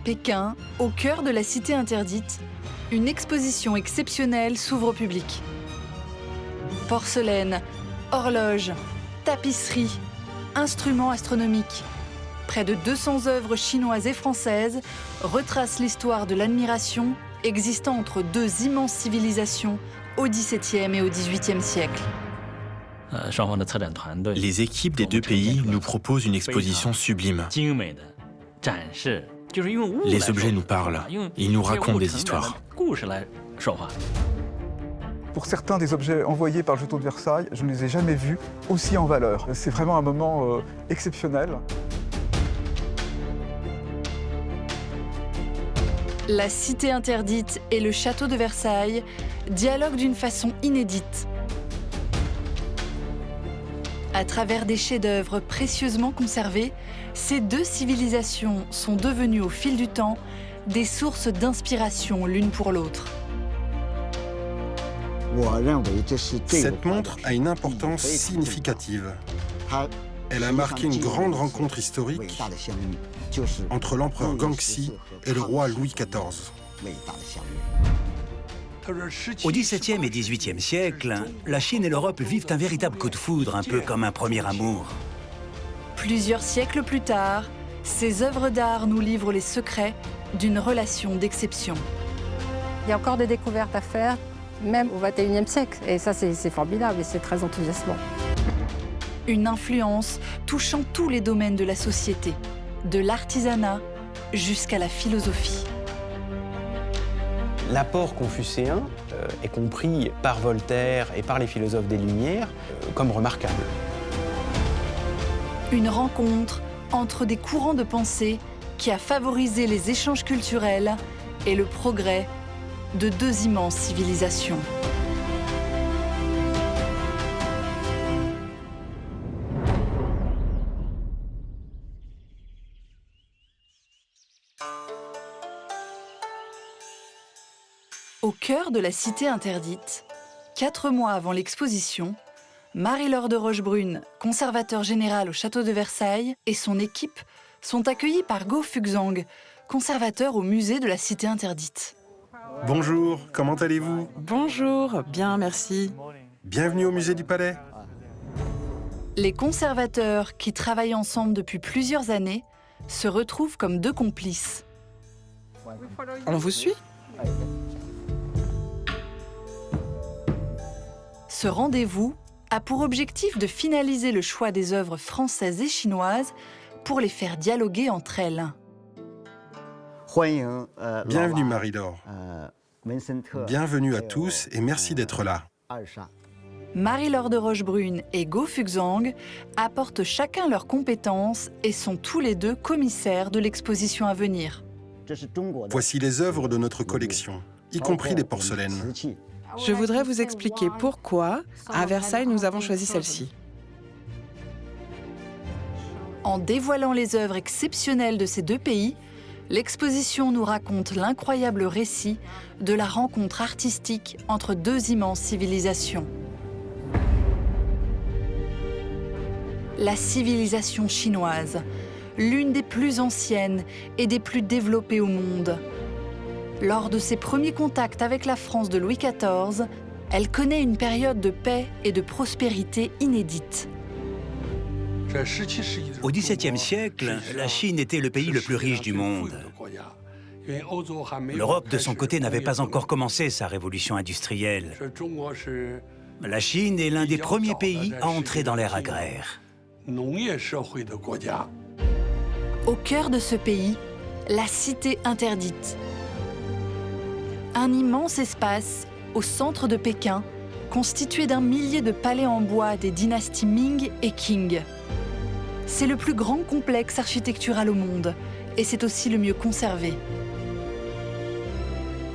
Pékin, au cœur de la cité interdite, une exposition exceptionnelle s'ouvre au public. Porcelaine, horloges, tapisseries, instruments astronomiques. Près de 200 œuvres chinoises et françaises retracent l'histoire de l'admiration existant entre deux immenses civilisations au XVIIe et au XVIIIe siècle. Les équipes des deux pays nous proposent une exposition sublime. Les objets nous parlent, ils nous racontent des histoires. Pour certains des objets envoyés par le château de Versailles, je ne les ai jamais vus aussi en valeur. C'est vraiment un moment exceptionnel. La cité interdite et le château de Versailles dialoguent d'une façon inédite. À travers des chefs-d'œuvre précieusement conservés, ces deux civilisations sont devenues au fil du temps des sources d'inspiration l'une pour l'autre. Cette montre a une importance significative. Elle a marqué une grande rencontre historique entre l'empereur Gangxi et le roi Louis XIV. Au XVIIe et XVIIIe siècle, la Chine et l'Europe vivent un véritable coup de foudre, un peu comme un premier amour. Plusieurs siècles plus tard, ces œuvres d'art nous livrent les secrets d'une relation d'exception. Il y a encore des découvertes à faire, même au XXIe siècle. Et ça, c'est formidable et c'est très enthousiasmant. Une influence touchant tous les domaines de la société, de l'artisanat jusqu'à la philosophie. L'apport confucéen est compris par Voltaire et par les philosophes des Lumières comme remarquable. Une rencontre entre des courants de pensée qui a favorisé les échanges culturels et le progrès de deux immenses civilisations. Au cœur de la cité interdite, 4 mois avant l'exposition, Marie-Laure de Rochebrune, conservateur général au château de Versailles, et son équipe sont accueillis par Go Fuxang, conservateur au musée de la cité interdite. Bonjour, comment allez-vous? Bonjour, bien, merci. Bienvenue au musée du Palais. Les conservateurs, qui travaillent ensemble depuis plusieurs années, se retrouvent comme deux complices. On vous suit? Ce rendez-vous a pour objectif de finaliser le choix des œuvres françaises et chinoises pour les faire dialoguer entre elles. Bienvenue Marie-Laure. Bienvenue à tous et merci d'être là. Marie-Laure de Rochebrune et Go Fuxang apportent chacun leurs compétences et sont tous les deux commissaires de l'exposition à venir. Voici les œuvres de notre collection, y compris les porcelaines. Je voudrais vous expliquer pourquoi, à Versailles, nous avons choisi celle-ci. En dévoilant les œuvres exceptionnelles de ces deux pays, l'exposition nous raconte l'incroyable récit de la rencontre artistique entre deux immenses civilisations. La civilisation chinoise, l'une des plus anciennes et des plus développées au monde. Lors de ses premiers contacts avec la France de Louis XIV, elle connaît une période de paix et de prospérité inédite. Au XVIIe siècle, la Chine était le pays le plus riche du monde. L'Europe, de son côté, n'avait pas encore commencé sa révolution industrielle. La Chine est l'un des premiers pays à entrer dans l'ère agraire. Au cœur de ce pays, la cité interdite. Un immense espace au centre de Pékin, constitué d'un millier de palais en bois des dynasties Ming et Qing. C'est le plus grand complexe architectural au monde et c'est aussi le mieux conservé.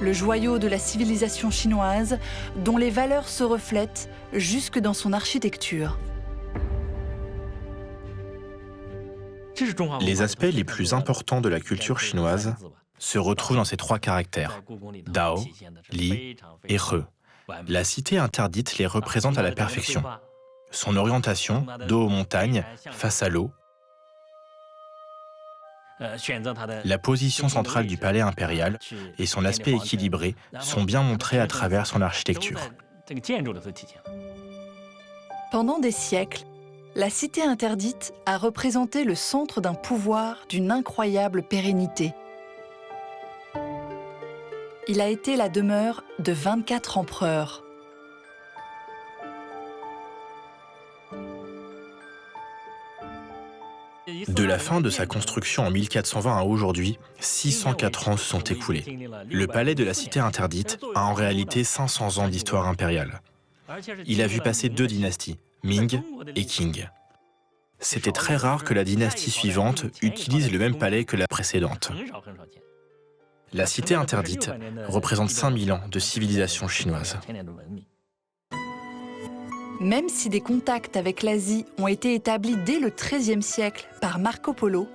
Le joyau de la civilisation chinoise, dont les valeurs se reflètent jusque dans son architecture. Les aspects les plus importants de la culture chinoise se retrouvent dans ces 3 caractères, Dao, Li et He. La cité interdite les représente à la perfection. Son orientation, dos aux montagnes, face à l'eau, La position centrale du palais impérial et son aspect équilibré sont bien montrés à travers son architecture. Pendant des siècles, la cité interdite a représenté le centre d'un pouvoir d'une incroyable pérennité. Il a été la demeure de 24 empereurs. De la fin de sa construction en 1420 à aujourd'hui, 604 ans se sont écoulés. Le palais de la cité interdite a en réalité 500 ans d'histoire impériale. Il a vu passer 2 dynasties, Ming et Qing. C'était très rare que la dynastie suivante utilise le même palais que la précédente. La cité interdite représente 5000 ans de civilisation chinoise. Même si des contacts avec l'Asie ont été établis dès le XIIIe siècle par Marco Polo,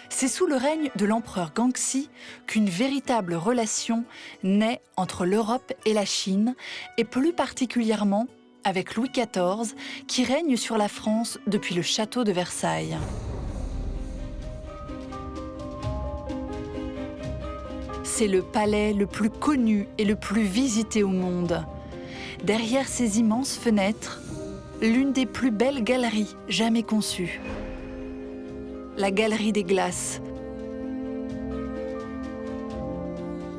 c'est sous le règne de l'empereur Gangxi qu'une véritable relation naît entre l'Europe et la Chine, et plus particulièrement avec Louis XIV, qui règne sur la France depuis le château de Versailles. C'est le palais le plus connu et le plus visité au monde. Derrière ces immenses fenêtres, l'une des plus belles galeries jamais conçues. La Galerie des Glaces.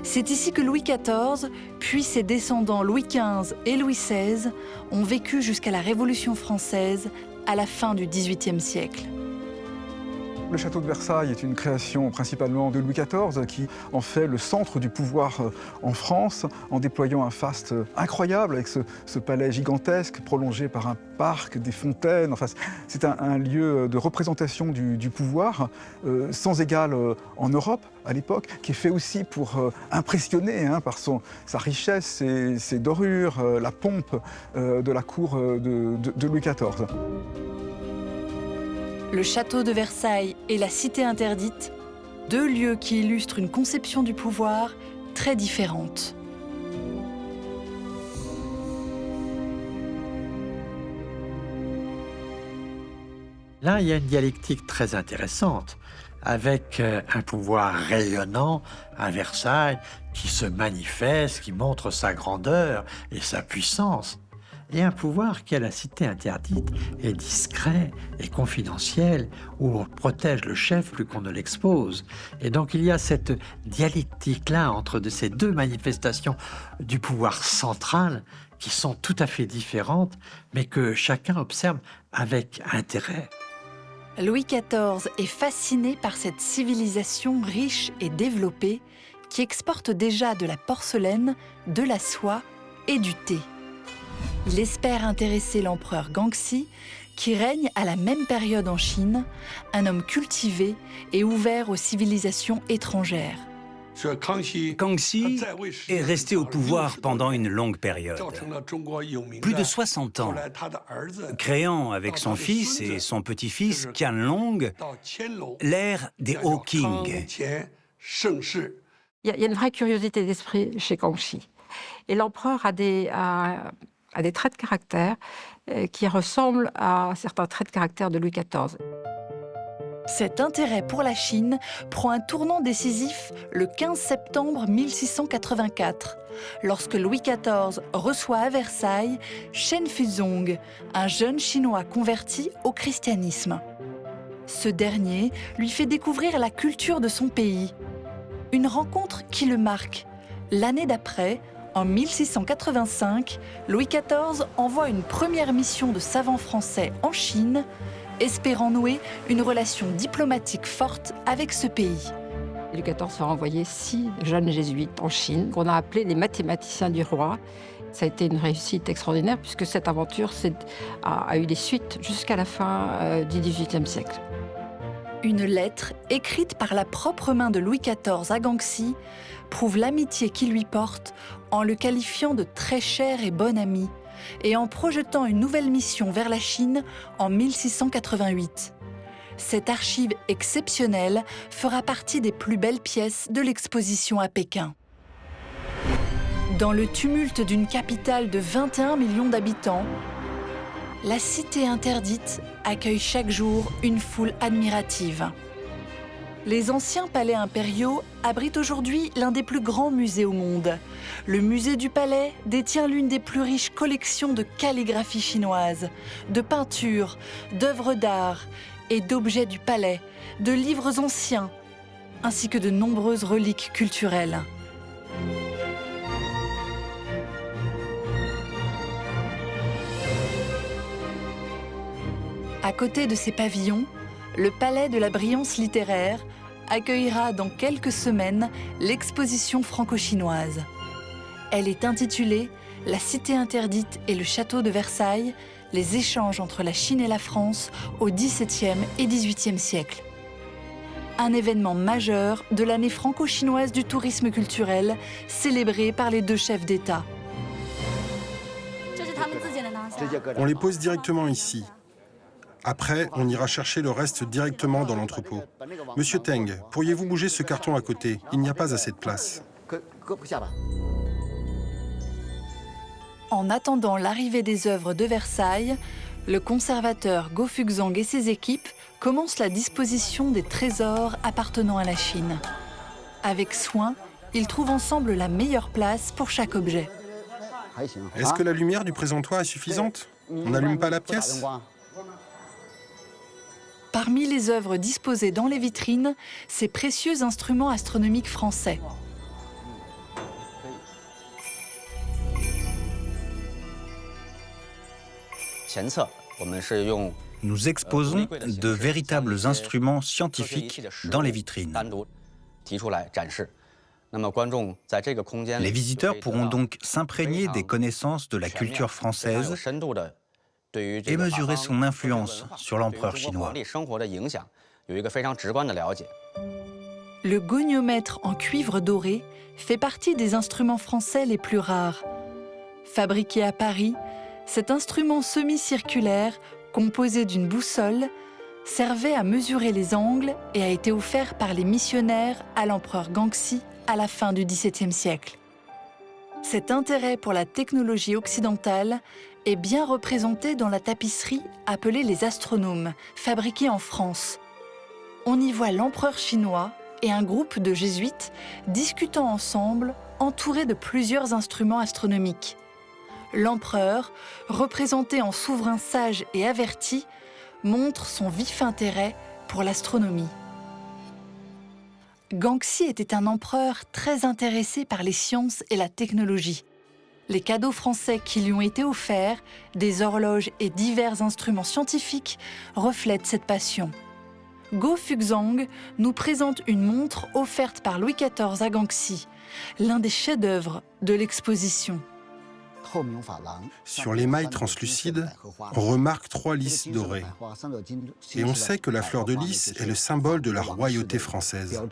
C'est ici que Louis XIV, puis ses descendants Louis XV et Louis XVI, ont vécu jusqu'à la Révolution française à la fin du XVIIIe siècle. Le château de Versailles est une création principalement de Louis XIV qui en fait le centre du pouvoir en France en déployant un faste incroyable avec ce palais gigantesque prolongé par un parc, des fontaines. Enfin, c'est un lieu de représentation du pouvoir sans égal en Europe à l'époque, qui est fait aussi pour impressionner par sa richesse, ses dorures, la pompe de la cour de Louis XIV. Le château de Versailles et la cité interdite, 2 lieux qui illustrent une conception du pouvoir très différente. Là, il y a une dialectique très intéressante, avec un pouvoir rayonnant à Versailles qui se manifeste, qui montre sa grandeur et sa puissance. Et un pouvoir qui, à la cité interdite, est discret et confidentiel, où on protège le chef plus qu'on ne l'expose. Et donc il y a cette dialectique-là entre ces 2 manifestations du pouvoir central qui sont tout à fait différentes, mais que chacun observe avec intérêt. Louis XIV est fasciné par cette civilisation riche et développée qui exporte déjà de la porcelaine, de la soie et du thé. Il espère intéresser l'empereur Gangxi, qui règne à la même période en Chine, un homme cultivé et ouvert aux civilisations étrangères. Kangxi est resté au pouvoir pendant une longue période, plus de 60 ans, créant avec son fils et son petit-fils Qianlong l'ère des Ho-Qing. Il y a une vraie curiosité d'esprit chez Kangxi. Et l'empereur a des traits de caractère qui ressemblent à certains traits de caractère de Louis XIV. Cet intérêt pour la Chine prend un tournant décisif le 15 septembre 1684, lorsque Louis XIV reçoit à Versailles Shen Fuzhong, un jeune Chinois converti au christianisme. Ce dernier lui fait découvrir la culture de son pays. Une rencontre qui le marque. L'année d'après, en 1685, Louis XIV envoie une première mission de savants français en Chine, espérant nouer une relation diplomatique forte avec ce pays. Louis XIV va envoyer 6 jeunes jésuites en Chine, qu'on a appelés les mathématiciens du roi. Ça a été une réussite extraordinaire, puisque cette aventure a eu des suites jusqu'à la fin du XVIIIe siècle. Une lettre écrite par la propre main de Louis XIV à Gangxi prouve l'amitié qu'il lui porte en le qualifiant de très cher et bon ami et en projetant une nouvelle mission vers la Chine en 1688. Cette archive exceptionnelle fera partie des plus belles pièces de l'exposition à Pékin. Dans le tumulte d'une capitale de 21 millions d'habitants, la cité interdite accueille chaque jour une foule admirative. Les anciens palais impériaux abritent aujourd'hui l'un des plus grands musées au monde. Le musée du Palais détient l'une des plus riches collections de calligraphie chinoise, de peintures, d'œuvres d'art et d'objets du palais, de livres anciens, ainsi que de nombreuses reliques culturelles. À côté de ces pavillons, le Palais de la Brillance littéraire accueillera dans quelques semaines l'exposition franco-chinoise. Elle est intitulée « La cité interdite et le château de Versailles, les échanges entre la Chine et la France au XVIIe et XVIIIe siècle ». Un événement majeur de l'année franco-chinoise du tourisme culturel, célébré par les deux chefs d'État. On les pose directement ici. Après, on ira chercher le reste directement dans l'entrepôt. Monsieur Teng, pourriez-vous bouger ce carton à côté? Il n'y a pas assez de place. En attendant l'arrivée des œuvres de Versailles, le conservateur Go Fugzang et ses équipes commencent la disposition des trésors appartenant à la Chine. Avec soin, ils trouvent ensemble la meilleure place pour chaque objet. Est-ce que la lumière du présentoir est suffisante? On n'allume pas la pièce? Parmi les œuvres disposées dans les vitrines, ces précieux instruments astronomiques français. Nous exposons de véritables instruments scientifiques dans les vitrines. Les visiteurs pourront donc s'imprégner des connaissances de la culture française et mesurer son influence sur l'empereur chinois. Le goniomètre en cuivre doré fait partie des instruments français les plus rares. Fabriqué à Paris, cet instrument semi-circulaire, composé d'une boussole, servait à mesurer les angles et a été offert par les missionnaires à l'empereur Gangxi à la fin du XVIIe siècle. Cet intérêt pour la technologie occidentale est bien représenté dans la tapisserie appelée les astronomes, fabriquée en France. On y voit l'empereur chinois et un groupe de jésuites discutant ensemble, entourés de plusieurs instruments astronomiques. L'empereur, représenté en souverain sage et averti, montre son vif intérêt pour l'astronomie. Gangxi était un empereur très intéressé par les sciences et la technologie. Les cadeaux français qui lui ont été offerts, des horloges et divers instruments scientifiques, reflètent cette passion. Go Fugzang nous présente une montre offerte par Louis XIV à Gangxi, l'un des chefs-d'œuvre de l'exposition. Sur l'émail translucide, on remarque 3 lys dorés. Et on sait que la fleur de lys est le symbole de la royauté française.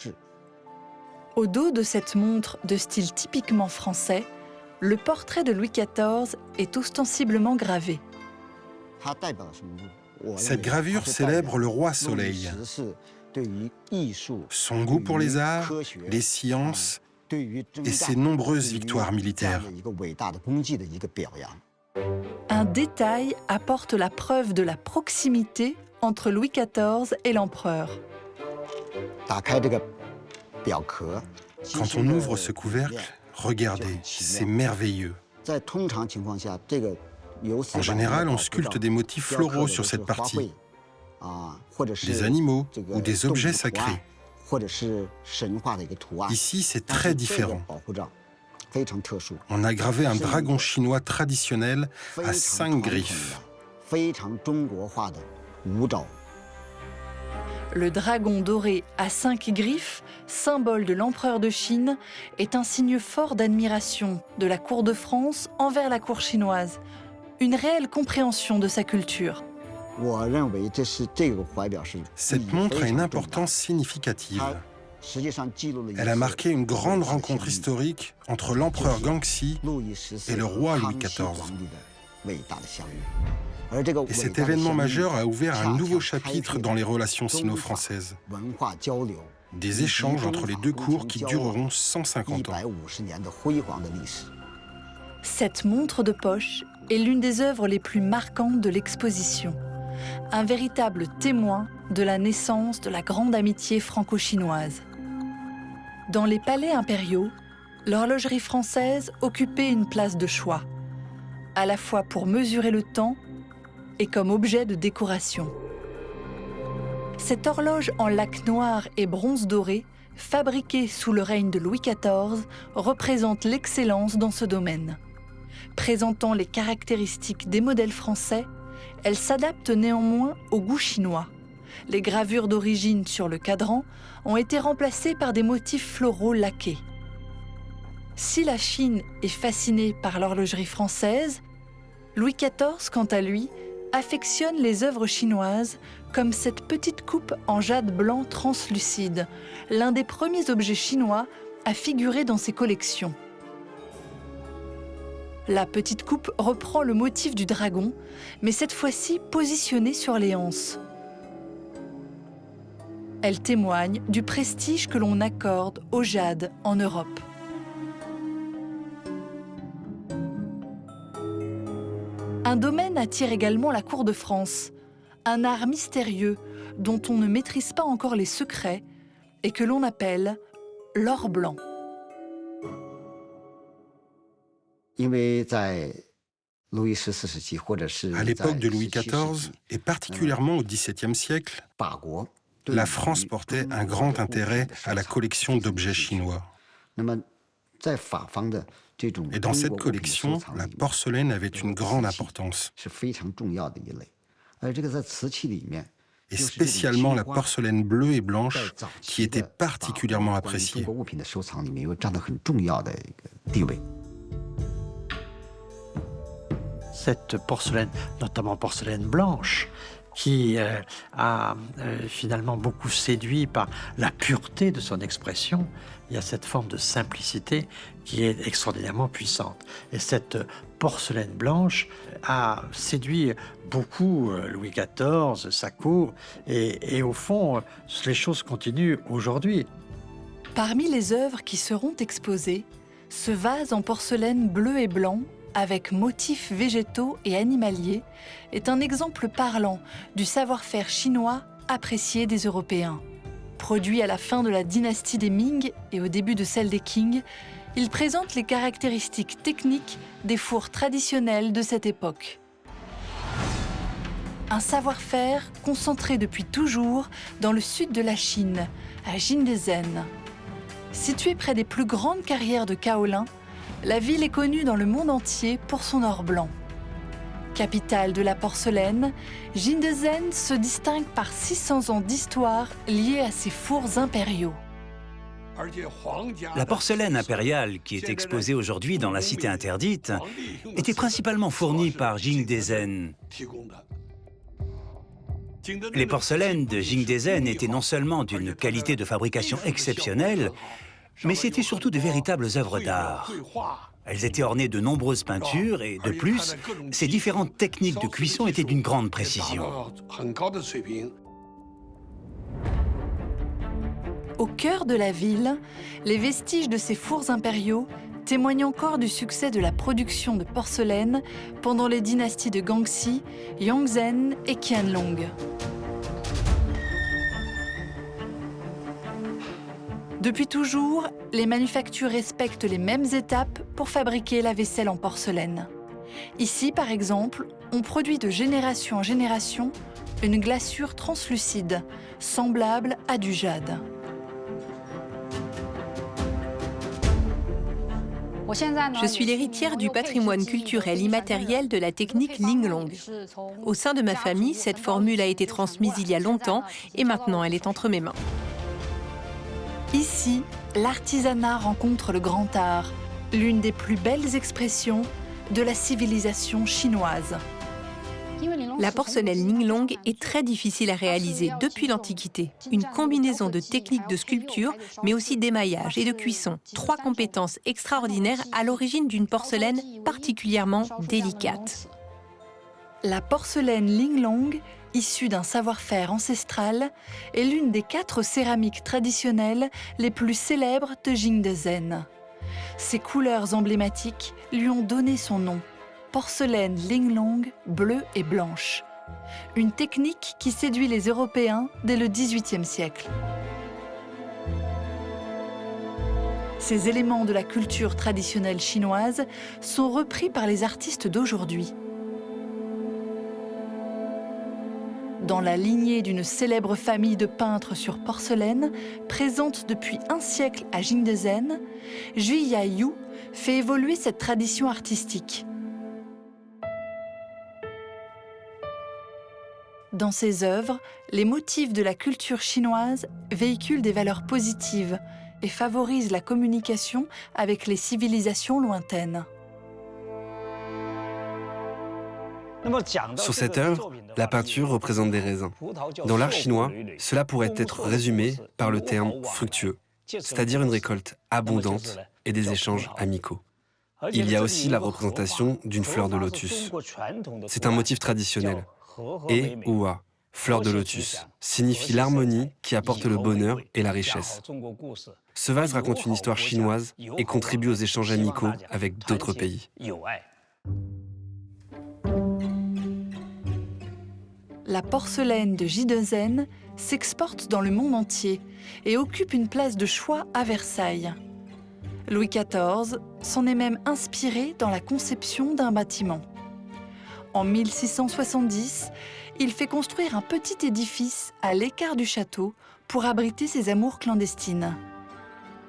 Au dos de cette montre de style typiquement français, le portrait de Louis XIV est ostensiblement gravé. Cette gravure célèbre le roi Soleil, son goût pour les arts, les sciences et ses nombreuses victoires militaires. Un détail apporte la preuve de la proximité entre Louis XIV et l'empereur. Quand on ouvre ce couvercle, regardez, c'est merveilleux. En général, on sculpte des motifs floraux sur cette partie, des animaux ou des objets sacrés. Ici, c'est très différent. On a gravé un dragon chinois traditionnel à 5 griffes. Le dragon doré à 5 griffes, symbole de l'empereur de Chine, est un signe fort d'admiration de la cour de France envers la cour chinoise, une réelle compréhension de sa culture. Cette montre a une importance significative. Elle a marqué une grande rencontre historique entre l'empereur Gangxi et le roi Louis XIV. Et cet événement majeur a ouvert un nouveau chapitre dans les relations sino-françaises. Des échanges entre les deux cours qui dureront 150 ans. Cette montre de poche est l'une des œuvres les plus marquantes de l'exposition. Un véritable témoin de la naissance de la grande amitié franco-chinoise. Dans les palais impériaux, l'horlogerie française occupait une place de choix, à la fois pour mesurer le temps et comme objet de décoration. Cette horloge en lac noir et bronze doré, fabriquée sous le règne de Louis XIV, représente l'excellence dans ce domaine. Présentant les caractéristiques des modèles français, elle s'adapte néanmoins au goût chinois. Les gravures d'origine sur le cadran ont été remplacées par des motifs floraux laqués. Si la Chine est fascinée par l'horlogerie française, Louis XIV, quant à lui, affectionne les œuvres chinoises comme cette petite coupe en jade blanc translucide, l'un des premiers objets chinois à figurer dans ses collections. La petite coupe reprend le motif du dragon, mais cette fois-ci positionnée sur les anses. Elle témoigne du prestige que l'on accorde au jade en Europe. Un domaine attire également la cour de France, un art mystérieux dont on ne maîtrise pas encore les secrets et que l'on appelle l'or blanc. À l'époque de Louis XIV, et particulièrement au XVIIe siècle, la France portait un grand intérêt à la collection d'objets chinois. Et dans cette collection, la porcelaine avait une grande importance. Et spécialement la porcelaine bleue et blanche, qui était particulièrement appréciée. Cette porcelaine, notamment porcelaine blanche, qui a finalement beaucoup séduit par la pureté de son expression. Il y a cette forme de simplicité qui est extraordinairement puissante. Et cette porcelaine blanche a séduit beaucoup Louis XIV, sa cour, et au fond, les choses continuent aujourd'hui. Parmi les œuvres qui seront exposées, ce vase en porcelaine bleu et blanc, avec motifs végétaux et animaliers, est un exemple parlant du savoir-faire chinois apprécié des Européens. Produit à la fin de la dynastie des Ming et au début de celle des Qing, il présente les caractéristiques techniques des fours traditionnels de cette époque. Un savoir-faire concentré depuis toujours dans le sud de la Chine, à Jingdezhen. Située près des plus grandes carrières de kaolin, la ville est connue dans le monde entier pour son or blanc. Capitale de la porcelaine, Jingdezhen se distingue par 600 ans d'histoire liée à ses fours impériaux. La porcelaine impériale qui est exposée aujourd'hui dans la cité interdite était principalement fournie par Jingdezhen. Les porcelaines de Jingdezhen étaient non seulement d'une qualité de fabrication exceptionnelle, mais c'était surtout de véritables œuvres d'art. Elles étaient ornées de nombreuses peintures et, de plus, ces différentes techniques de cuisson étaient d'une grande précision. Au cœur de la ville, les vestiges de ces fours impériaux témoignent encore du succès de la production de porcelaine pendant les dynasties de Guangxi, Yongzheng et Qianlong. Depuis toujours, les manufactures respectent les mêmes étapes pour fabriquer la vaisselle en porcelaine. Ici, par exemple, on produit de génération en génération une glaçure translucide, semblable à du jade. Je suis l'héritière du patrimoine culturel immatériel de la technique Linglong. Au sein de ma famille, cette formule a été transmise il y a longtemps et maintenant elle est entre mes mains. Ici, l'artisanat rencontre le grand art, l'une des plus belles expressions de la civilisation chinoise. La porcelaine Linglong est très difficile à réaliser depuis l'Antiquité. Une combinaison de techniques de sculpture, mais aussi d'émaillage et de cuisson. 3 compétences extraordinaires à l'origine d'une porcelaine particulièrement délicate. La porcelaine Linglong, issue d'un savoir-faire ancestral, est l'une des 4 céramiques traditionnelles les plus célèbres de Jingdezhen. Ses couleurs emblématiques lui ont donné son nom. Porcelaine Linglong bleue et blanche, Une technique qui séduit les Européens dès le XVIIIe siècle. Ces éléments de la culture traditionnelle chinoise sont repris par les artistes d'aujourd'hui. Dans la lignée d'une célèbre famille de peintres sur porcelaine, présente depuis un siècle à Jingdezhen, Zhui Yaiyu fait évoluer cette tradition artistique. Dans ses œuvres, les motifs de la culture chinoise véhiculent des valeurs positives et favorisent la communication avec les civilisations lointaines. Sur cette œuvre, la peinture représente des raisins. Dans l'art chinois, cela pourrait être résumé par le terme fructueux, c'est-à-dire une récolte abondante et des échanges amicaux. Il y a aussi la représentation d'une fleur de lotus. C'est un motif traditionnel. Et Hua, fleur de lotus, signifie l'harmonie qui apporte le bonheur et la richesse. Ce vase raconte une histoire chinoise et contribue aux échanges amicaux avec d'autres pays. La porcelaine de Jingdezhen s'exporte dans le monde entier et occupe une place de choix à Versailles. Louis XIV s'en est même inspiré dans la conception d'un bâtiment. En 1670, il fait construire un petit édifice à l'écart du château pour abriter ses amours clandestines.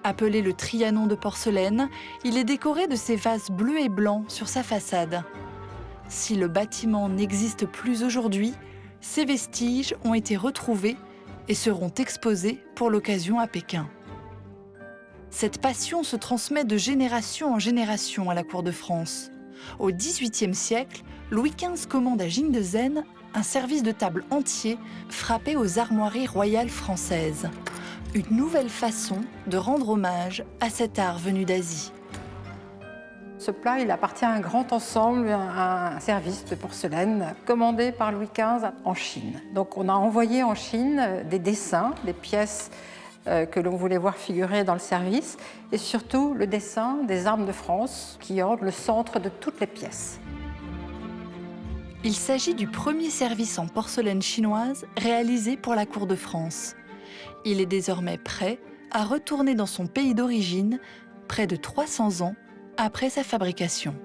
Appelé le Trianon de porcelaine, il est décoré de ces vases bleus et blancs sur sa façade. Si le bâtiment n'existe plus aujourd'hui, ces vestiges ont été retrouvés et seront exposés pour l'occasion à Pékin. Cette passion se transmet de génération en génération à la cour de France. Au XVIIIe siècle, Louis XV commande à Jingdezhen un service de table entier frappé aux armoiries royales françaises. Une nouvelle façon de rendre hommage à cet art venu d'Asie. Ce plat, il appartient à un grand ensemble, un service de porcelaine commandé par Louis XV en Chine. Donc on a envoyé en Chine des dessins, des pièces que l'on voulait voir figurer dans le service, et surtout le dessin des armes de France qui ornent le centre de toutes les pièces. Il s'agit du premier service en porcelaine chinoise réalisé pour la cour de France. Il est désormais prêt à retourner dans son pays d'origine près de 300 ans après sa fabrication.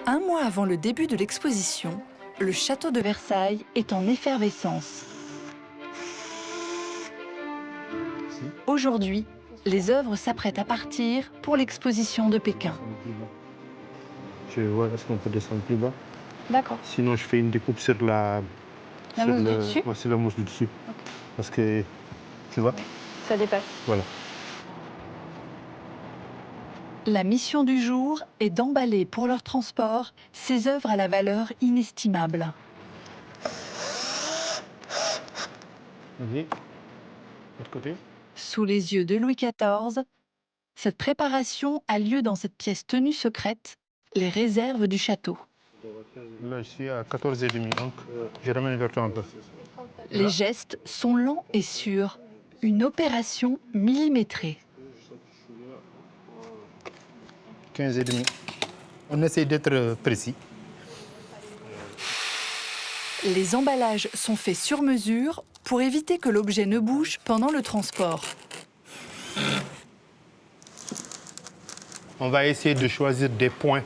Un mois avant le début de l'exposition, le château de Versailles est en effervescence. Aujourd'hui, les œuvres s'apprêtent à partir pour l'exposition de Pékin. Je vois, est-ce qu'on peut descendre plus bas? D'accord. Sinon, je fais une découpe sur la mousse du dessus? Ouais, c'est la mousse du dessus. Okay. Parce que, tu vois? Ça dépasse. Voilà. La mission du jour est d'emballer pour leur transport ces œuvres à la valeur inestimable. Vas-y. L'autre côté. Sous les yeux de Louis XIV, cette préparation a lieu dans cette pièce tenue secrète, les réserves du château. Là, je suis à 14h30, donc je ramène vers toi un peu. Les gestes sont lents et sûrs, une opération millimétrée. 15h30. On essaie d'être précis. Les emballages sont faits sur mesure pour éviter que l'objet ne bouge pendant le transport. On va essayer de choisir des points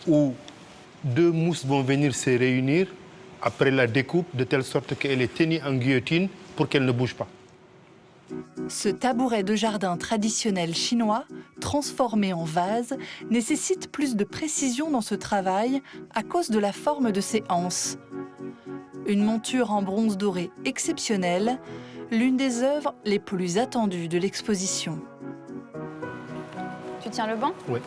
où deux mousses vont venir se réunir après la découpe, de telle sorte qu'elle est tenue en guillotine pour qu'elle ne bouge pas. Ce tabouret de jardin traditionnel chinois, transformé en vase, nécessite plus de précision dans ce travail à cause de la forme de ses anses. Une monture en bronze doré exceptionnelle, l'une des œuvres les plus attendues de l'exposition. Tu tiens le banc? Oui.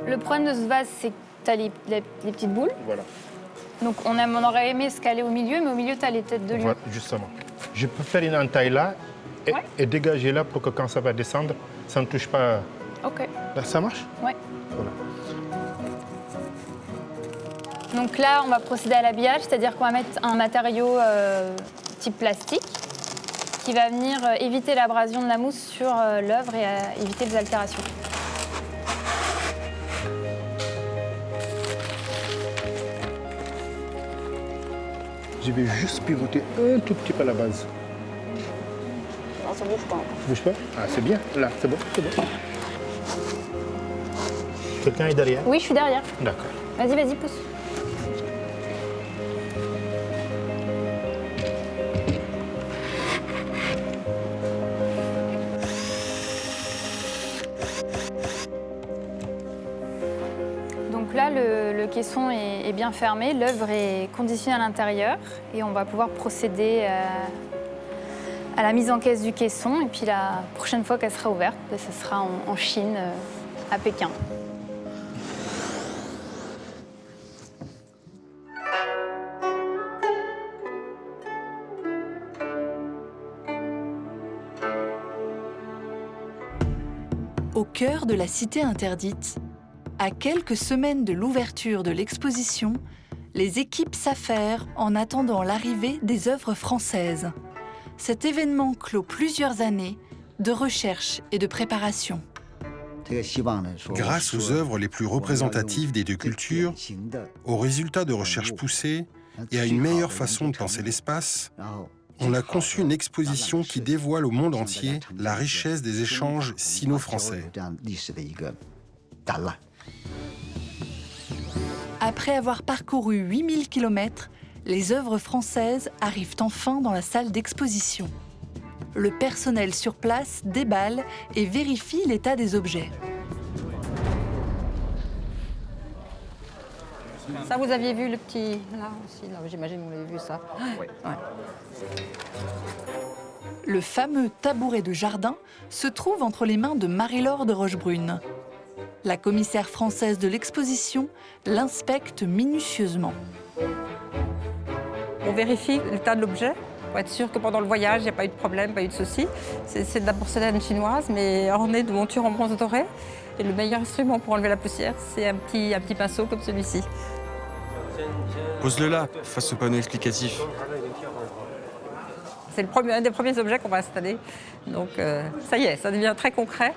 Le problème de ce vase, c'est que tu as les petites boules. Voilà. Donc on aurait aimé se caler au milieu, mais au milieu, tu as les têtes de lion. Voilà, justement. Je peux faire une entaille là et dégager là pour que quand ça va descendre, ça ne touche pas. OK. Là, ça marche? Oui. Voilà. Donc là, on va procéder à l'habillage, c'est-à-dire qu'on va mettre un matériau type plastique. ce qui va venir éviter l'abrasion de la mousse sur l'œuvre et éviter les altérations. Je vais juste pivoter un tout petit peu à la base. Non, ça bouge pas. Ça bouge pas? Ah, c'est bien. Là, c'est bon, c'est bon. Quelqu'un est derrière? Oui, je suis derrière. D'accord. Vas-y, vas-y, pousse. Donc là, le caisson est bien fermé, l'œuvre est conditionnée à l'intérieur et on va pouvoir procéder à la mise en caisse du caisson. Et puis la prochaine fois qu'elle sera ouverte, ce sera en Chine, à Pékin. Au cœur de la cité interdite, à quelques semaines de l'ouverture de l'exposition, les équipes s'affairent en attendant l'arrivée des œuvres françaises. Cet événement clôt plusieurs années de recherche et de préparation. Grâce aux œuvres les plus représentatives des deux cultures, aux résultats de recherches poussées et à une meilleure façon de penser l'espace, on a conçu une exposition qui dévoile au monde entier la richesse des échanges sino-français. Après avoir parcouru 8000 km, les œuvres françaises arrivent enfin dans la salle d'exposition. Le personnel sur place déballe et vérifie l'état des objets. Ça, vous aviez vu le petit... Là aussi, j'imagine que vous l'avez vu, ça. Oui. Ouais. Le fameux tabouret de jardin se trouve entre les mains de Marie-Laure de Rochebrune. La commissaire française de l'exposition l'inspecte minutieusement. On vérifie l'état de l'objet pour être sûr que pendant le voyage, il n'y a pas eu de problème, pas eu de soucis. C'est de la porcelaine chinoise, mais ornée de montures en bronze doré. Et le meilleur instrument pour enlever la poussière, c'est un petit pinceau comme celui-ci. Pose-le là, face au panneau explicatif. C'est un des premiers objets qu'on va installer. Donc ça y est, ça devient très concret.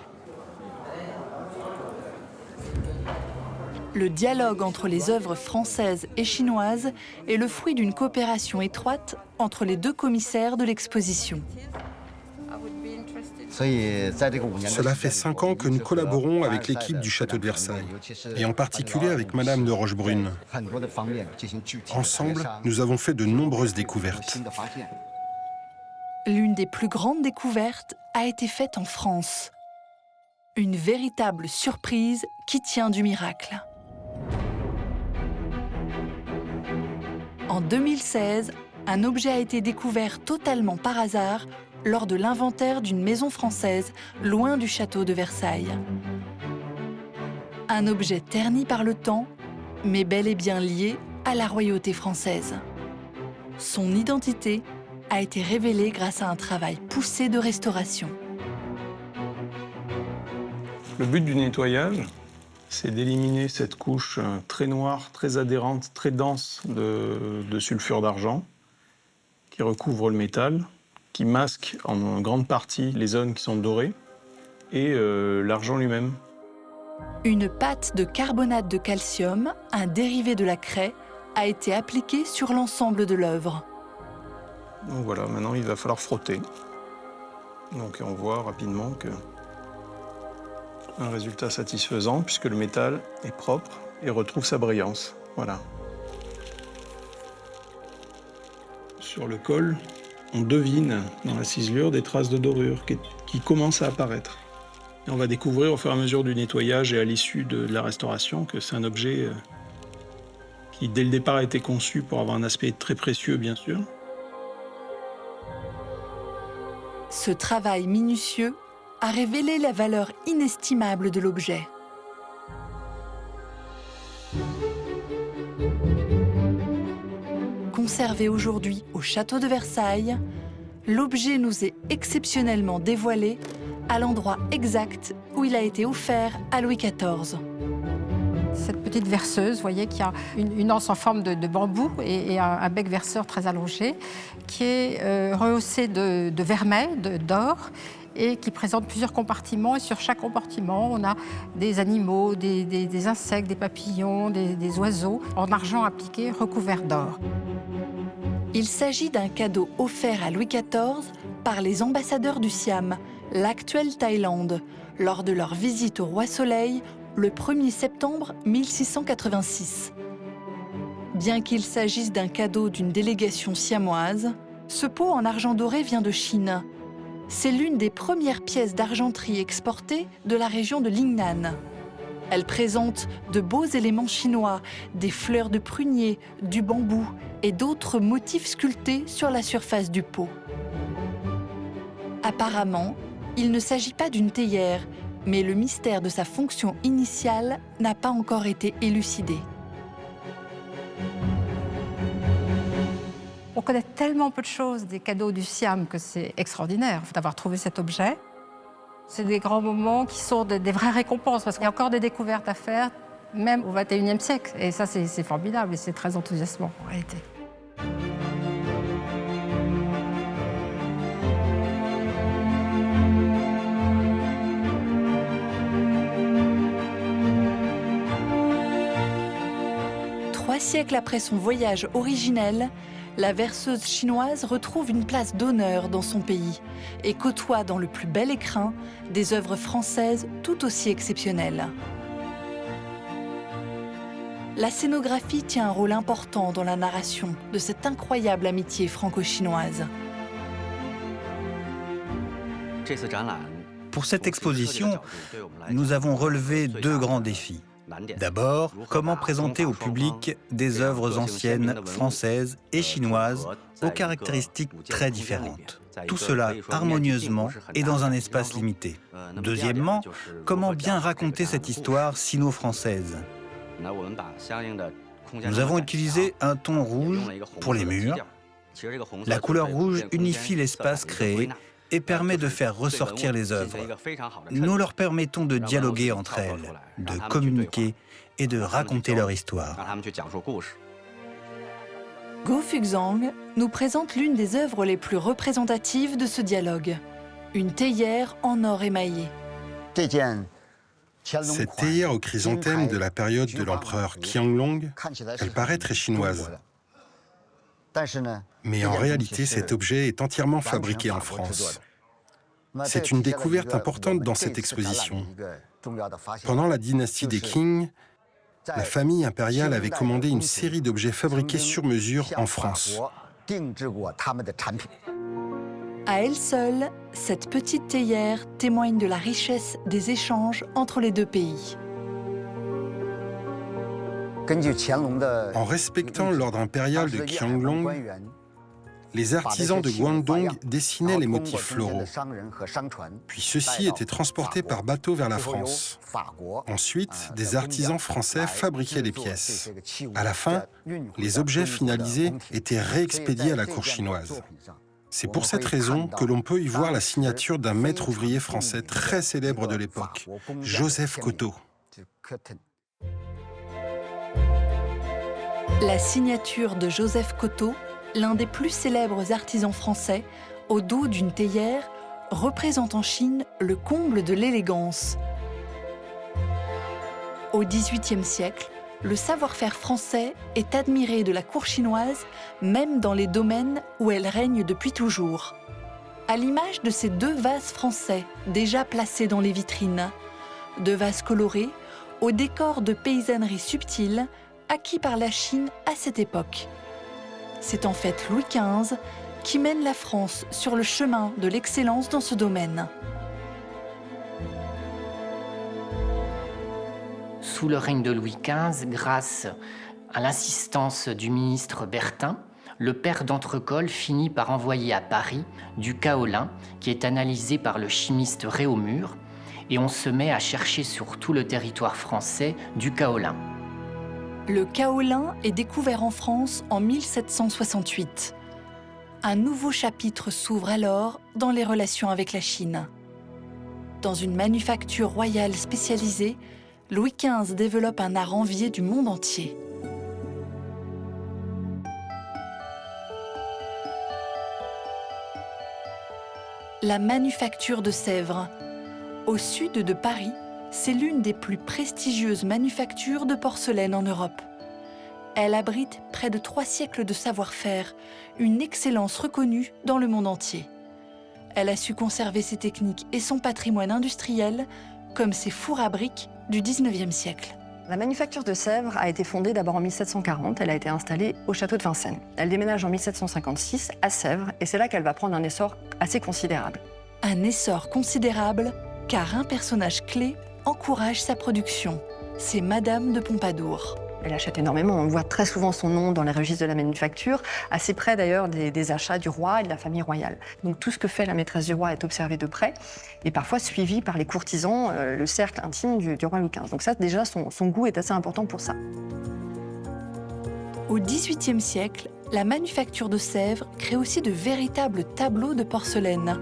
Le dialogue entre les œuvres françaises et chinoises est le fruit d'une coopération étroite entre les deux commissaires de l'exposition. Cela fait 5 ans que nous collaborons avec l'équipe du Château de Versailles, et en particulier avec Madame de Rochebrune. Ensemble, nous avons fait de nombreuses découvertes. L'une des plus grandes découvertes a été faite en France. Une véritable surprise qui tient du miracle. En 2016, un objet a été découvert totalement par hasard lors de l'inventaire d'une maison française loin du château de Versailles. Un objet terni par le temps, mais bel et bien lié à la royauté française. Son identité a été révélée grâce à un travail poussé de restauration. Le but du nettoyage, c'est d'éliminer cette couche très noire, très adhérente, très dense de sulfure d'argent qui recouvre le métal, qui masque en grande partie les zones qui sont dorées et l'argent lui-même. Une pâte de carbonate de calcium, un dérivé de la craie, a été appliquée sur l'ensemble de l'œuvre. Donc voilà, maintenant il va falloir frotter. Donc on voit rapidement que un résultat satisfaisant puisque le métal est propre et retrouve sa brillance. Voilà. Sur le col, on devine dans la ciselure des traces de dorure qui commencent à apparaître. Et on va découvrir au fur et à mesure du nettoyage et à l'issue de la restauration que c'est un objet qui dès le départ a été conçu pour avoir un aspect très précieux bien sûr. Ce travail minutieux a révélé la valeur inestimable de l'objet. Conservé aujourd'hui au château de Versailles, l'objet nous est exceptionnellement dévoilé à l'endroit exact où il a été offert à Louis XIV. Cette petite verseuse, vous voyez, qui a une anse en forme de bambou et un bec verseur très allongé, qui est rehaussé de vermeil, d'or, et qui présente plusieurs compartiments. Et sur chaque compartiment, on a des animaux, des insectes, des papillons, des oiseaux, en argent appliqué, recouverts d'or. Il s'agit d'un cadeau offert à Louis XIV par les ambassadeurs du Siam, l'actuelle Thaïlande, lors de leur visite au Roi Soleil le 1er septembre 1686. Bien qu'il s'agisse d'un cadeau d'une délégation siamoise, ce pot en argent doré vient de Chine. C'est l'une des premières pièces d'argenterie exportées de la région de Lingnan. Elle présente de beaux éléments chinois, des fleurs de prunier, du bambou et d'autres motifs sculptés sur la surface du pot. Apparemment, il ne s'agit pas d'une théière, mais le mystère de sa fonction initiale n'a pas encore été élucidé. On connaît tellement peu de choses des cadeaux du Siam que c'est extraordinaire d'avoir trouvé cet objet. C'est des grands moments qui sont des vraies récompenses, parce qu'il y a encore des découvertes à faire, même au XXIe siècle. Et ça, c'est formidable et c'est très enthousiasmant, en réalité. Trois siècles après son voyage originel, la verseuse chinoise retrouve une place d'honneur dans son pays et côtoie dans le plus bel écrin des œuvres françaises tout aussi exceptionnelles. La scénographie tient un rôle important dans la narration de cette incroyable amitié franco-chinoise. Pour cette exposition, nous avons relevé deux grands défis. D'abord, comment présenter au public des œuvres anciennes françaises et chinoises aux caractéristiques très différentes. Tout cela harmonieusement et dans un espace limité. Deuxièmement, comment bien raconter cette histoire sino-française. Nous avons utilisé un ton rouge pour les murs. La couleur rouge unifie l'espace créé et permet de faire ressortir les œuvres. Nous leur permettons de dialoguer entre elles, de communiquer et de raconter leur histoire. Go Fuxiang nous présente l'une des œuvres les plus représentatives de ce dialogue, une théière en or émaillé. Cette théière au chrysanthème de la période de l'empereur Qianlong, elle paraît très chinoise. Mais en réalité, cet objet est entièrement fabriqué en France. C'est une découverte importante dans cette exposition. Pendant la dynastie des Qing, la famille impériale avait commandé une série d'objets fabriqués sur mesure en France. À elle seule, cette petite théière témoigne de la richesse des échanges entre les deux pays. En respectant l'ordre impérial de Qianlong, les artisans de Guangdong dessinaient les motifs floraux. Puis ceux-ci étaient transportés par bateau vers la France. Ensuite, des artisans français fabriquaient les pièces. À la fin, les objets finalisés étaient réexpédiés à la cour chinoise. C'est pour cette raison que l'on peut y voir la signature d'un maître ouvrier français très célèbre de l'époque, Joseph Cotto. La signature de Joseph Cotto, l'un des plus célèbres artisans français, au dos d'une théière, représente en Chine le comble de l'élégance. Au XVIIIe siècle, le savoir-faire français est admiré de la cour chinoise, même dans les domaines où elle règne depuis toujours. À l'image de ces deux vases français déjà placés dans les vitrines, deux vases colorés, au décor de paysannerie subtile, acquis par la Chine à cette époque. C'est en fait Louis XV qui mène la France sur le chemin de l'excellence dans ce domaine. Sous le règne de Louis XV, grâce à l'insistance du ministre Bertin, le père d'Entrecolle finit par envoyer à Paris du kaolin qui est analysé par le chimiste Réaumur, et on se met à chercher sur tout le territoire français du kaolin. Le kaolin est découvert en France en 1768. Un nouveau chapitre s'ouvre alors dans les relations avec la Chine. Dans une manufacture royale spécialisée, Louis XV développe un art envié du monde entier. La manufacture de Sèvres. Au sud de Paris, c'est l'une des plus prestigieuses manufactures de porcelaine en Europe. Elle abrite près de 3 siècles de savoir-faire, une excellence reconnue dans le monde entier. Elle a su conserver ses techniques et son patrimoine industriel, comme ses fours à briques du XIXe siècle. La manufacture de Sèvres a été fondée d'abord en 1740. Elle a été installée au château de Vincennes. Elle déménage en 1756 à Sèvres et c'est là qu'elle va prendre un essor assez considérable. Un essor considérable car un personnage clé encourage sa production. C'est Madame de Pompadour. Elle achète énormément. On voit très souvent son nom dans les registres de la manufacture, assez près d'ailleurs des achats du roi et de la famille royale. Donc tout ce que fait la maîtresse du roi est observé de près et parfois suivi par les courtisans, le cercle intime du roi Louis XV. Donc ça, déjà, son goût est assez important pour ça. Au XVIIIe siècle, la manufacture de Sèvres crée aussi de véritables tableaux de porcelaine.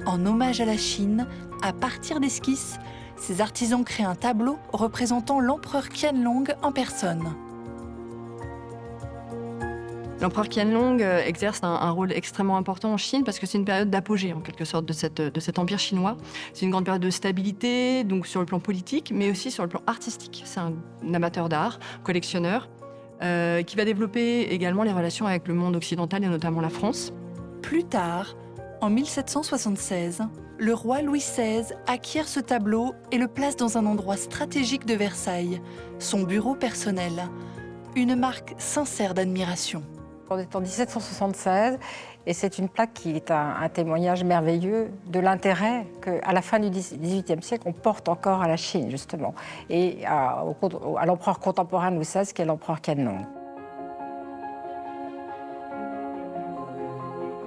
En hommage à la Chine, à partir d'esquisses, ces artisans créent un tableau représentant l'empereur Qianlong en personne. L'empereur Qianlong exerce un rôle extrêmement important en Chine parce que c'est une période d'apogée, en quelque sorte, de cet empire chinois. C'est une grande période de stabilité, donc sur le plan politique, mais aussi sur le plan artistique. C'est un amateur d'art, collectionneur, qui va développer également les relations avec le monde occidental et notamment la France. Plus tard, en 1776, le roi Louis XVI acquiert ce tableau et le place dans un endroit stratégique de Versailles, son bureau personnel. Une marque sincère d'admiration. On est en 1776 et c'est une plaque qui est un témoignage merveilleux de l'intérêt qu'à la fin du XVIIIe siècle, on porte encore à la Chine, justement, et à l'empereur contemporain Louis XVI, qui est l'empereur Qianlong.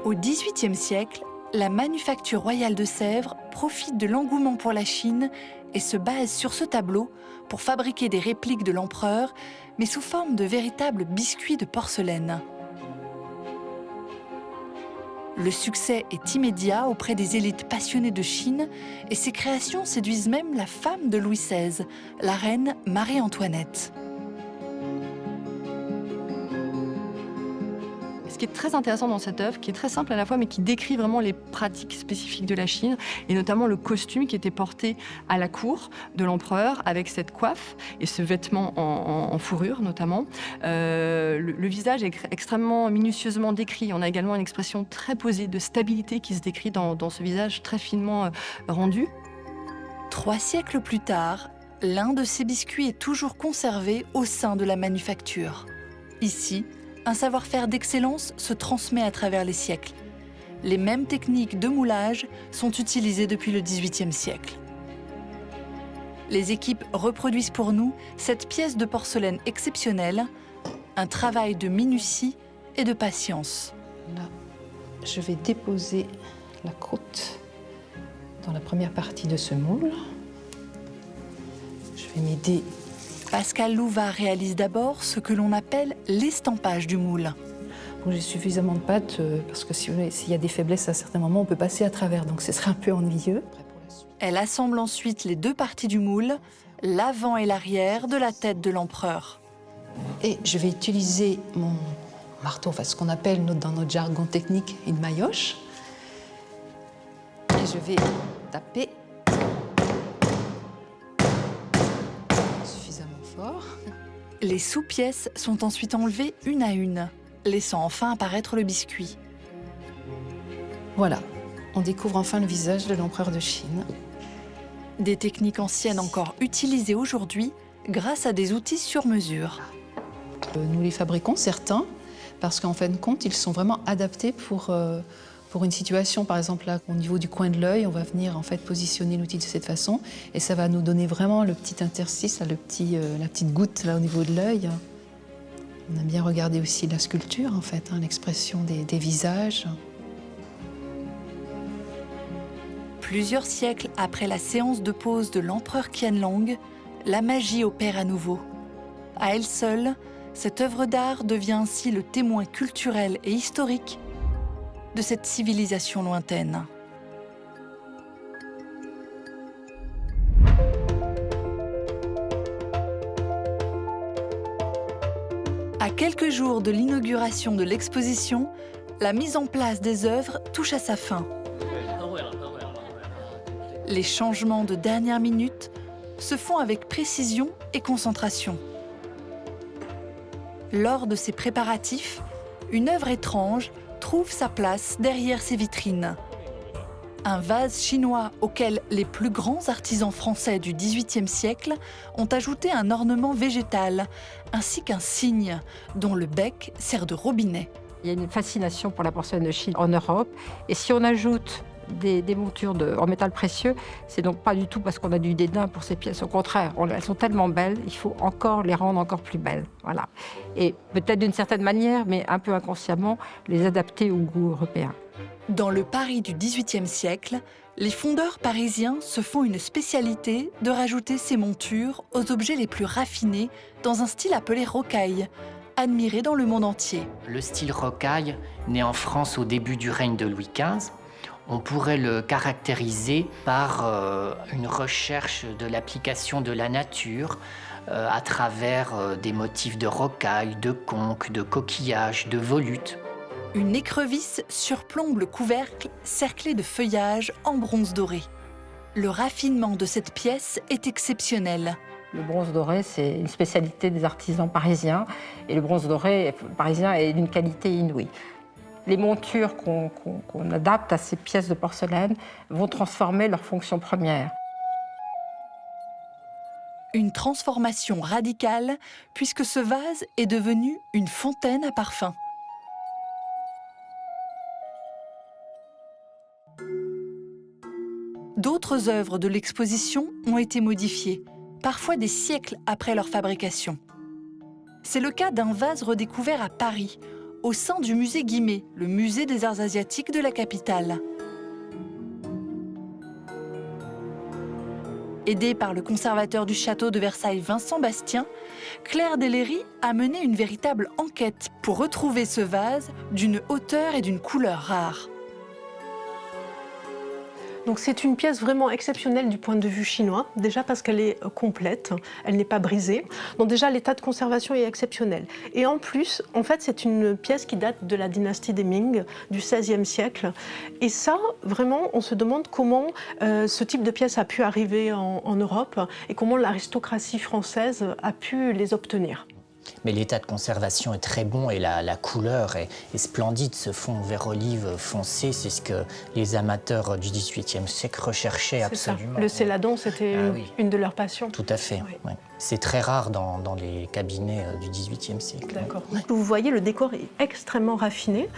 Au XVIIIe siècle, la manufacture royale de Sèvres profite de l'engouement pour la Chine et se base sur ce tableau pour fabriquer des répliques de l'empereur, mais sous forme de véritables biscuits de porcelaine. Le succès est immédiat auprès des élites passionnées de Chine et ces créations séduisent même la femme de Louis XVI, la reine Marie-Antoinette. Ce qui est très intéressant dans cette œuvre, qui est très simple à la fois, mais qui décrit vraiment les pratiques spécifiques de la Chine, et notamment le costume qui était porté à la cour de l'empereur, avec cette coiffe et ce vêtement en fourrure notamment. Le visage est extrêmement minutieusement décrit. On a également une expression très posée de stabilité qui se décrit dans ce visage très finement rendu. 3 siècles plus tard, l'un de ces biscuits est toujours conservé au sein de la manufacture. Ici, un savoir-faire d'excellence se transmet à travers les siècles. Les mêmes techniques de moulage sont utilisées depuis le XVIIIe siècle. Les équipes reproduisent pour nous cette pièce de porcelaine exceptionnelle, un travail de minutie et de patience. Là, je vais déposer la croûte dans la première partie de ce moule. Je vais m'aider. Pascal Louva réalise d'abord ce que l'on appelle l'estampage du moule. Donc j'ai suffisamment de pâte parce que s'il y a des faiblesses à certains moments, on peut passer à travers, donc ce serait un peu ennuyeux. Elle assemble ensuite les 2 parties du moule, l'avant et l'arrière de la tête de l'empereur. Et je vais utiliser mon marteau, enfin ce qu'on appelle dans notre jargon technique une maillotche. Et je vais taper Les sous-pièces sont ensuite enlevées une à une, laissant enfin apparaître le biscuit. Voilà, on découvre enfin le visage de l'empereur de Chine. Des techniques anciennes encore utilisées aujourd'hui grâce à des outils sur mesure. Nous les fabriquons, certains, parce qu'en fin de compte, ils sont vraiment adaptés pour une situation. Par exemple, là, au niveau du coin de l'œil, on va venir en fait positionner l'outil de cette façon et ça va nous donner vraiment le petit interstice, là, la petite goutte là, au niveau de l'œil. On aime bien regarder aussi la sculpture, en fait, l'expression des visages. Plusieurs siècles après la séance de pose de l'empereur Qianlong, la magie opère à nouveau. À elle seule, cette œuvre d'art devient ainsi le témoin culturel et historique de cette civilisation lointaine. quelques jours de l'inauguration de l'exposition, la mise en place des œuvres touche à sa fin. Les changements de dernière minute se font avec précision et concentration. Lors de ces préparatifs, une œuvre étrange trouve sa place derrière ces vitrines. Un vase chinois auquel les plus grands artisans français du XVIIIe siècle ont ajouté un ornement végétal, ainsi qu'un cygne dont le bec sert de robinet. Il y a une fascination pour la porcelaine de Chine en Europe. Et si on ajoute des montures en métal précieux, c'est donc pas du tout parce qu'on a du dédain pour ces pièces. Au contraire, elles sont tellement belles, il faut encore les rendre encore plus belles. Voilà. Et peut-être d'une certaine manière, mais un peu inconsciemment, les adapter au goût européen. Dans le Paris du XVIIIe siècle, les fondeurs parisiens se font une spécialité de rajouter ces montures aux objets les plus raffinés dans un style appelé rocaille, admiré dans le monde entier. Le style rocaille, né en France au début du règne de Louis XV, on pourrait le caractériser par une recherche de l'application de la nature à travers des motifs de rocaille, de conques, de coquillages, de volutes. Une écrevisse surplombe le couvercle cerclé de feuillages en bronze doré. Le raffinement de cette pièce est exceptionnel. Le bronze doré, c'est une spécialité des artisans parisiens. Et le bronze doré parisien est d'une qualité inouïe. Les montures qu'on adapte à ces pièces de porcelaine vont transformer leur fonction première. Une transformation radicale, puisque ce vase est devenu une fontaine à parfum. D'autres œuvres de l'exposition ont été modifiées, parfois des siècles après leur fabrication. C'est le cas d'un vase redécouvert à Paris, au sein du musée Guimet, le musée des arts asiatiques de la capitale. Aidée par le conservateur du château de Versailles, Vincent Bastien, Claire Dellery a mené une véritable enquête pour retrouver ce vase d'une hauteur et d'une couleur rares. Donc c'est une pièce vraiment exceptionnelle du point de vue chinois, déjà parce qu'elle est complète, elle n'est pas brisée. Donc déjà l'état de conservation est exceptionnel. Et en plus, en fait, c'est une pièce qui date de la dynastie des Ming, du XVIe siècle. Et ça, vraiment, on se demande comment ce type de pièce a pu arriver en Europe et comment l'aristocratie française a pu les obtenir. Mais l'état de conservation est très bon et la couleur est splendide. Ce fond vert olive foncé, c'est ce que les amateurs du XVIIIe siècle recherchaient absolument. Ça. Le céladon, c'était une de leurs passions. Tout à fait. Oui. Ouais. C'est très rare dans les cabinets du XVIIIe siècle. D'accord. Ouais. Vous voyez, le décor est extrêmement raffiné.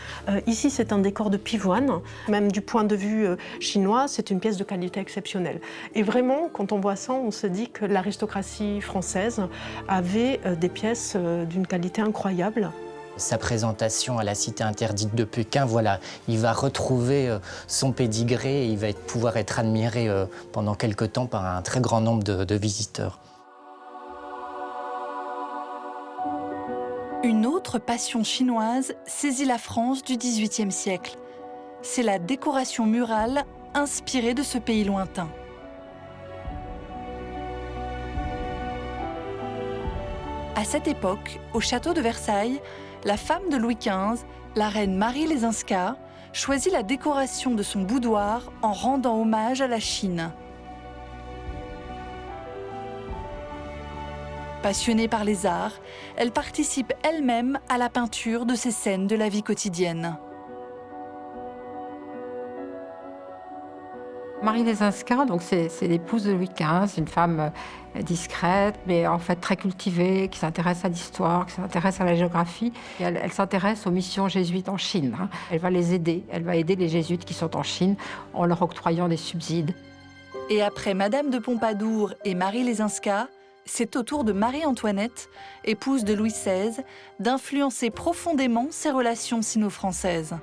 Ici, c'est un décor de pivoine. Même du point de vue chinois, c'est une pièce de qualité exceptionnelle. Et vraiment, quand on voit ça, on se dit que l'aristocratie française avait des pièces d'une qualité incroyable. Sa présentation à la Cité interdite de Pékin, voilà, il va retrouver son pédigré et il va pouvoir être admiré pendant quelque temps par un très grand nombre de visiteurs. Une autre passion chinoise saisit la France du XVIIIe siècle. C'est la décoration murale inspirée de ce pays lointain. À cette époque, au château de Versailles, la femme de Louis XV, la reine Marie Lesinska, choisit la décoration de son boudoir en rendant hommage à la Chine. Passionnée par les arts, elle participe elle-même à la peinture de ces scènes de la vie quotidienne. Marie Lesinska, donc c'est l'épouse de Louis XV, une femme discrète, mais en fait très cultivée, qui s'intéresse à l'histoire, qui s'intéresse à la géographie. Et elle s'intéresse aux missions jésuites en Chine. Elle va les aider, elle va aider les jésuites qui sont en Chine en leur octroyant des subsides. Et après Madame de Pompadour et Marie Lesinska, c'est au tour de Marie-Antoinette, épouse de Louis XVI, d'influencer profondément ses relations sino-françaises.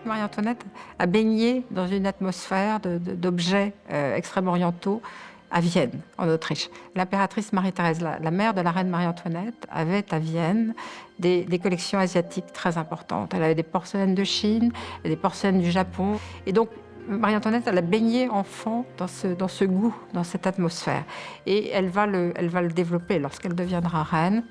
Marie-Antoinette a baigné dans une atmosphère d'objets extrêmement orientaux à Vienne, en Autriche. L'impératrice Marie-Thérèse, la mère de la reine Marie-Antoinette, avait à Vienne des collections asiatiques très importantes. Elle avait des porcelaines de Chine, des porcelaines du Japon. Et donc, Marie-Antoinette, elle a baigné enfant dans ce goût, dans cette atmosphère. Et elle va le développer lorsqu'elle deviendra reine.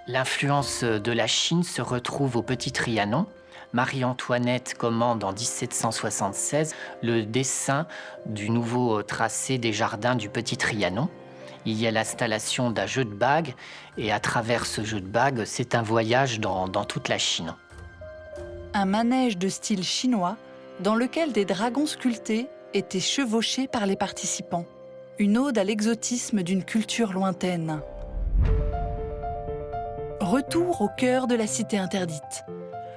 L'influence de la Chine se retrouve au Petit Trianon. Marie-Antoinette commande en 1776 le dessin du nouveau tracé des jardins du Petit Trianon. Il y a l'installation d'un jeu de bagues et à travers ce jeu de bagues, c'est un voyage dans toute la Chine. Un manège de style chinois dans lequel des dragons sculptés étaient chevauchés par les participants. Une ode à l'exotisme d'une culture lointaine. Retour au cœur de la cité interdite.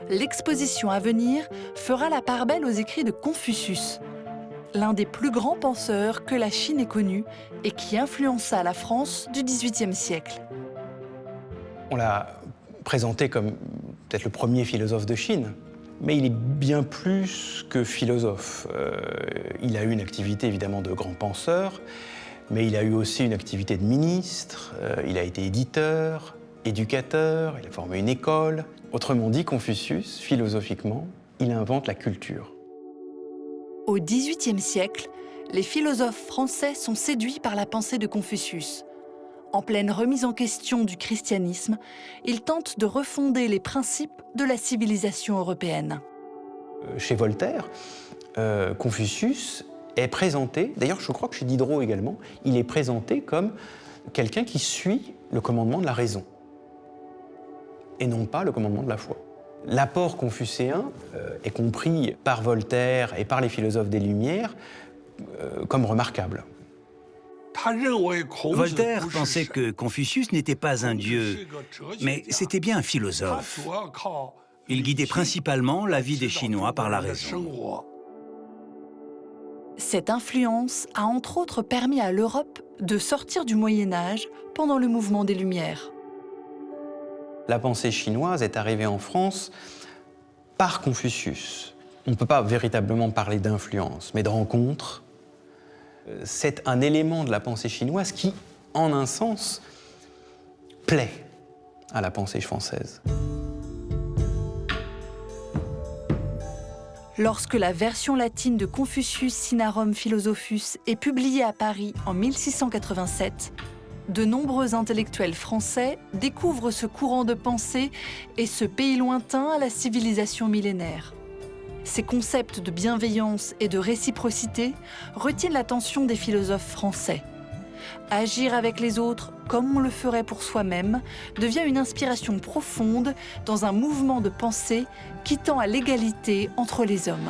L'exposition à venir fera la part belle aux écrits de Confucius, l'un des plus grands penseurs que la Chine ait connu et qui influença la France du XVIIIe siècle. On l'a présenté comme peut-être le premier philosophe de Chine, mais il est bien plus que philosophe. Il a eu une activité évidemment de grand penseur, mais il a eu aussi une activité de ministre, il a été éditeur, éducateur, il a formé une école. Autrement dit, Confucius, philosophiquement, il invente la culture. Au XVIIIe siècle, les philosophes français sont séduits par la pensée de Confucius. En pleine remise en question du christianisme, ils tentent de refonder les principes de la civilisation européenne. Chez Voltaire, Confucius est présenté, d'ailleurs je crois que chez Diderot également, il est présenté comme quelqu'un qui suit le commandement de la raison et non pas le commandement de la foi. L'apport confucéen est compris par Voltaire et par les philosophes des Lumières comme remarquable. Voltaire pensait que Confucius n'était pas un dieu, mais c'était bien un philosophe. Il guidait principalement la vie des Chinois par la raison. Cette influence a entre autres permis à l'Europe de sortir du Moyen-Âge pendant le mouvement des Lumières. La pensée chinoise est arrivée en France par Confucius. On ne peut pas véritablement parler d'influence, mais de rencontre. C'est un élément de la pensée chinoise qui, en un sens, plaît à la pensée française. Lorsque la version latine de Confucius Sinarum Philosophus est publiée à Paris en 1687, de nombreux intellectuels français découvrent ce courant de pensée et ce pays lointain à la civilisation millénaire. Ces concepts de bienveillance et de réciprocité retiennent l'attention des philosophes français. Agir avec les autres comme on le ferait pour soi-même devient une inspiration profonde dans un mouvement de pensée qui tend à l'égalité entre les hommes.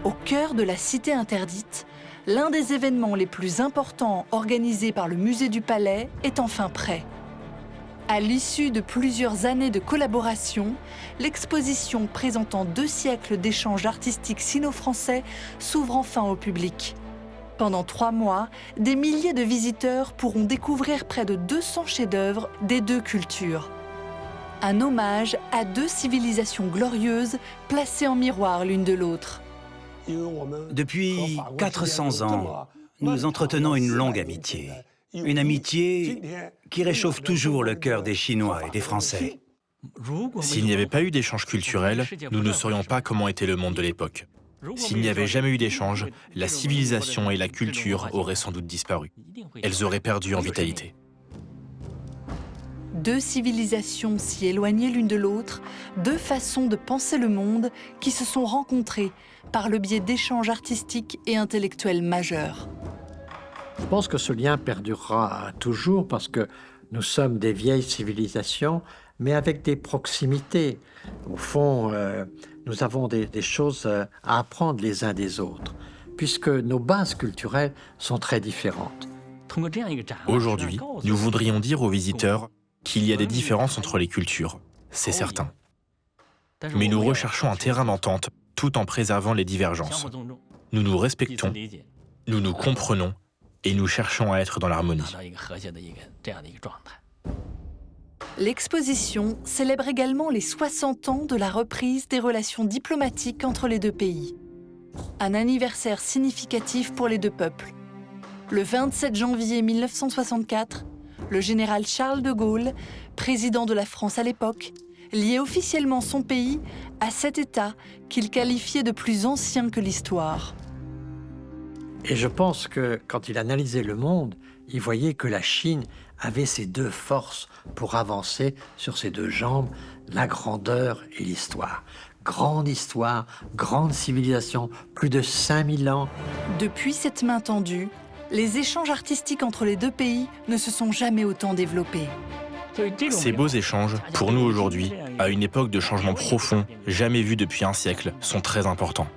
Au cœur de la cité interdite, l'un des événements les plus importants organisés par le musée du Palais est enfin prêt. À l'issue de plusieurs années de collaboration, l'exposition présentant 2 siècles d'échanges artistiques sino-français s'ouvre enfin au public. Pendant 3 mois, des milliers de visiteurs pourront découvrir près de 200 chefs-d'œuvre des 2 cultures. Un hommage à 2 civilisations glorieuses placées en miroir l'une de l'autre. Depuis 400 ans, nous entretenons une longue amitié. Une amitié qui réchauffe toujours le cœur des Chinois et des Français. S'il n'y avait pas eu d'échange culturel, nous ne saurions pas comment était le monde de l'époque. S'il n'y avait jamais eu d'échange, la civilisation et la culture auraient sans doute disparu. Elles auraient perdu en vitalité. 2 civilisations si éloignées l'une de l'autre, 2 façons de penser le monde qui se sont rencontrées par le biais d'échanges artistiques et intellectuels majeurs. Je pense que ce lien perdurera toujours parce que nous sommes des vieilles civilisations, mais avec des proximités. Au fond, nous avons des choses à apprendre les uns des autres, puisque nos bases culturelles sont très différentes. Aujourd'hui, nous voudrions dire aux visiteurs qu'il y a des différences entre les cultures, c'est certain. Mais nous recherchons un terrain d'entente tout en préservant les divergences. Nous nous respectons, nous nous comprenons et nous cherchons à être dans l'harmonie. L'exposition célèbre également les 60 ans de la reprise des relations diplomatiques entre les 2 pays. Un anniversaire significatif pour les 2 peuples. Le 27 janvier 1964, le général Charles de Gaulle, président de la France à l'époque, liait officiellement son pays à cet État qu'il qualifiait de plus ancien que l'histoire. Et je pense que quand il analysait le monde, il voyait que la Chine avait ces deux forces pour avancer sur ses deux jambes, la grandeur et l'histoire. Grande histoire, grande civilisation, plus de 5000 ans. Depuis cette main tendue, les échanges artistiques entre les deux pays ne se sont jamais autant développés. Ces beaux échanges, pour nous aujourd'hui, à une époque de changement profond, jamais vu depuis un siècle, sont très importants.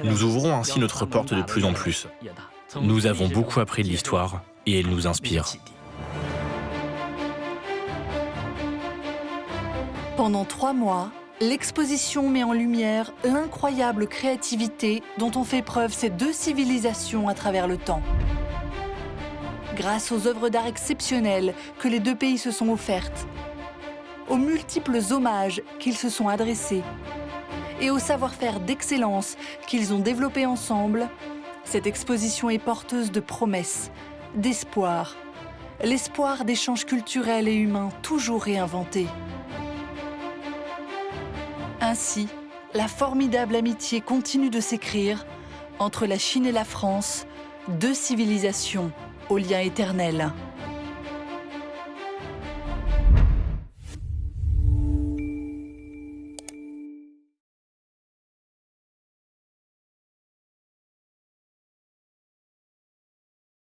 Nous ouvrons ainsi notre porte de plus en plus. Nous avons beaucoup appris de l'histoire et elle nous inspire. Pendant 3 mois, l'exposition met en lumière l'incroyable créativité dont ont fait preuve ces deux civilisations à travers le temps. Grâce aux œuvres d'art exceptionnelles que les deux pays se sont offertes, aux multiples hommages qu'ils se sont adressés et au savoir-faire d'excellence qu'ils ont développé ensemble, cette exposition est porteuse de promesses, d'espoir, l'espoir d'échanges culturels et humains toujours réinventés. Ainsi, la formidable amitié continue de s'écrire entre la Chine et la France, deux civilisations aux liens éternels.